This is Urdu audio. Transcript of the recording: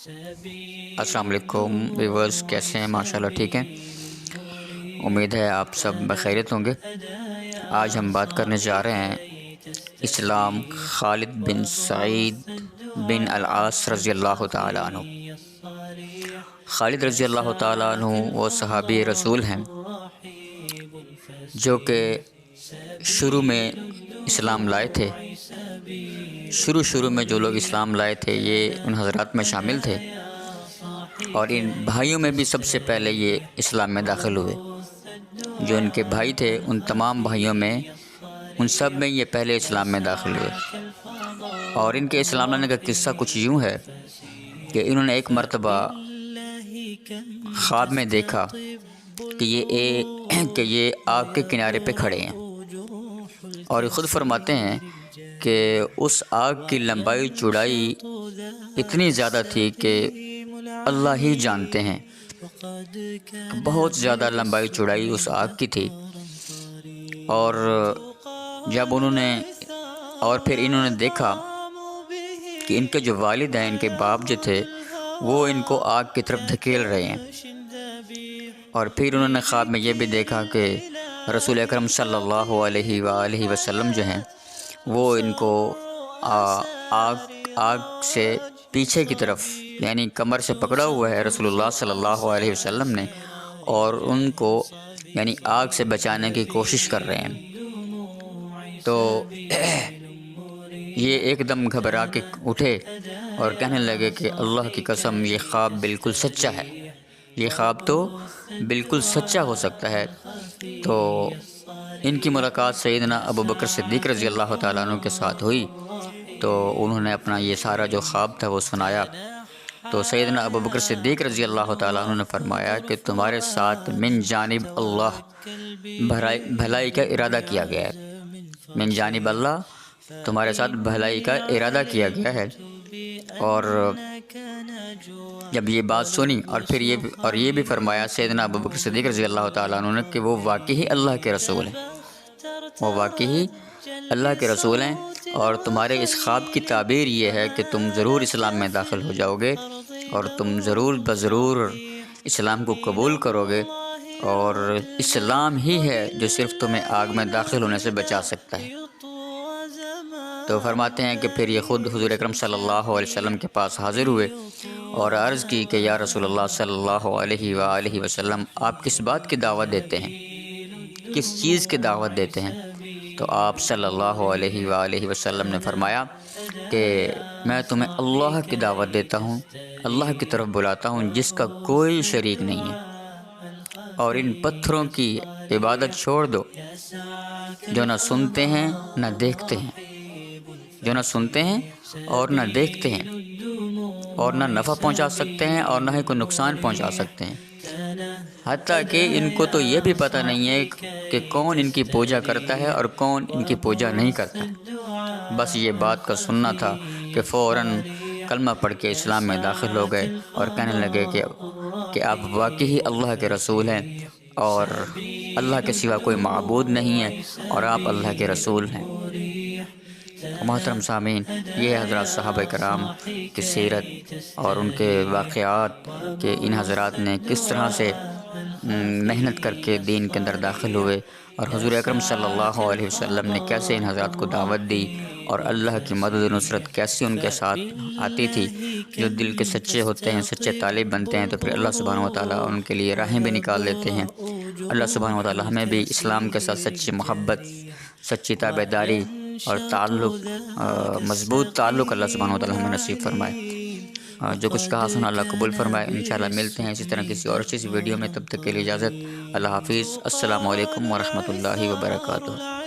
السلام علیکم ویورز، کیسے ہیں؟ ماشاءاللہ ٹھیک ہیں۔ امید ہے آپ سب بخیریت ہوں گے۔ آج ہم بات کرنے جا رہے ہیں اسلام خالد بن سعید بن العاص رضی اللہ تعالیٰ عنہ۔ خالد رضی اللہ تعالیٰ عنہ وہ صحابی رسول ہیں جو کہ شروع میں اسلام لائے تھے۔ شروع میں جو لوگ اسلام لائے تھے یہ ان حضرات میں شامل تھے، اور ان بھائیوں میں بھی سب سے پہلے یہ اسلام میں داخل ہوئے۔ جو ان کے بھائی تھے ان تمام بھائیوں میں، ان سب میں یہ پہلے اسلام میں داخل ہوئے۔ اور ان کے اسلام لانے کا قصہ کچھ یوں ہے کہ انہوں نے ایک مرتبہ خواب میں دیکھا کہ یہ آگ کے کنارے پہ کھڑے ہیں، اور یہ خود فرماتے ہیں کہ اس آگ کی لمبائی چوڑائی اتنی زیادہ تھی کہ اللہ ہی جانتے ہیں، بہت زیادہ لمبائی چوڑائی اس آگ کی تھی۔ اور جب پھر انہوں نے دیکھا کہ ان کے جو والد ہیں، ان کے باپ جو تھے، وہ ان کو آگ کی طرف دھکیل رہے ہیں۔ اور پھر انہوں نے خواب میں یہ بھی دیکھا کہ رسول اکرم صلی اللہ علیہ وآلہ وسلم جو ہیں وہ ان کو آگ سے پیچھے کی طرف، یعنی کمر سے پکڑا ہوا ہے رسول اللہ صلی اللہ علیہ وسلم نے، اور ان کو یعنی آگ سے بچانے کی کوشش کر رہے ہیں۔ تو یہ ایک دم گھبرا کے اٹھے اور کہنے لگے کہ اللہ کی قسم، یہ خواب بالکل سچا ہے، یہ خواب تو بالکل سچا ہو سکتا ہے۔ تو ان کی ملاقات سیدنا ابوبکر صدیق رضی اللہ تعالیٰ عنہ کے ساتھ ہوئی، تو انہوں نے اپنا یہ سارا جو خواب تھا وہ سنایا۔ تو سیدنا ابوبکر صدیق رضی اللہ تعالیٰ عنہ نے فرمایا کہ تمہارے ساتھ من جانب اللہ بھلائی کا ارادہ کیا گیا ہے، من جانب اللہ تمہارے ساتھ بھلائی کا ارادہ کیا گیا ہے۔ اور جب یہ بات سنی اور پھر یہ بھی فرمایا سیدنا ابوبکر صدیق رضی اللہ تعالیٰ عنہ نے کہ وہ واقعی اللہ کے رسول ہیں، وہ واقعی اللہ کے رسول ہیں، اور تمہارے اس خواب کی تعبیر یہ ہے کہ تم ضرور اسلام میں داخل ہو جاؤ گے، اور تم ضرور اسلام کو قبول کرو گے، اور اسلام ہی ہے جو صرف تمہیں آگ میں داخل ہونے سے بچا سکتا ہے۔ تو فرماتے ہیں کہ پھر یہ خود حضور اکرم صلی اللہ علیہ وسلم کے پاس حاضر ہوئے اور عرض کی کہ یا رسول اللہ صلی اللہ علیہ وآلہ وسلم، آپ کس بات کی دعوت دیتے ہیں، کس چیز کی دعوت دیتے ہیں؟ تو آپ صلی اللہ علیہ وآلہ وسلم نے فرمایا کہ میں تمہیں اللہ کی دعوت دیتا ہوں، اللہ کی طرف بلاتا ہوں جس کا کوئی شریک نہیں ہے، اور ان پتھروں کی عبادت چھوڑ دو جو نہ سنتے ہیں نہ دیکھتے ہیں، جو نہ سنتے ہیں اور نہ دیکھتے ہیں، اور نہ نفع پہنچا سکتے ہیں اور نہ ہی کوئی نقصان پہنچا سکتے ہیں، حتیٰ کہ ان کو تو یہ بھی پتہ نہیں ہے کہ کون ان کی پوجا کرتا ہے اور کون ان کی پوجا نہیں کرتا ہے۔ بس یہ بات کا سننا تھا کہ فوراً کلمہ پڑھ کے اسلام میں داخل ہو گئے اور کہنے لگے کہ آپ واقعی اللہ کے رسول ہیں، اور اللہ کے سوا کوئی معبود نہیں ہے، اور آپ اللہ کے رسول ہیں۔ محترم سامعین، یہ حضرات صحابہ کرام کی سیرت اور ان کے واقعات کہ ان حضرات نے کس طرح سے محنت کر کے دین کے اندر داخل ہوئے، اور حضور اکرم صلی اللہ علیہ وسلم نے کیسے ان حضرات کو دعوت دی، اور اللہ کی مدد و نصرت کیسے ان کے ساتھ آتی تھی۔ جو دل کے سچے ہوتے ہیں، سچے طالب بنتے ہیں، تو پھر اللہ سبحانہ وتعالیٰ ان کے لیے راہیں بھی نکال دیتے ہیں۔ اللہ سبحانہ وتعالیٰ ہمیں بھی اسلام کے ساتھ سچی محبت، سچی تابعداری اور مضبوط تعلق اللہ سبحانہ وتعالیٰ ہمیں نصیب فرمائے۔ جو کچھ کہا سنا اللہ قبول فرمائے۔ انشاءاللہ ملتے ہیں اسی طرح کسی اور اچھی سی ویڈیو میں، تب تک کے لیے اجازت، اللہ حافظ، السلام علیکم ورحمۃ اللہ وبرکاتہ۔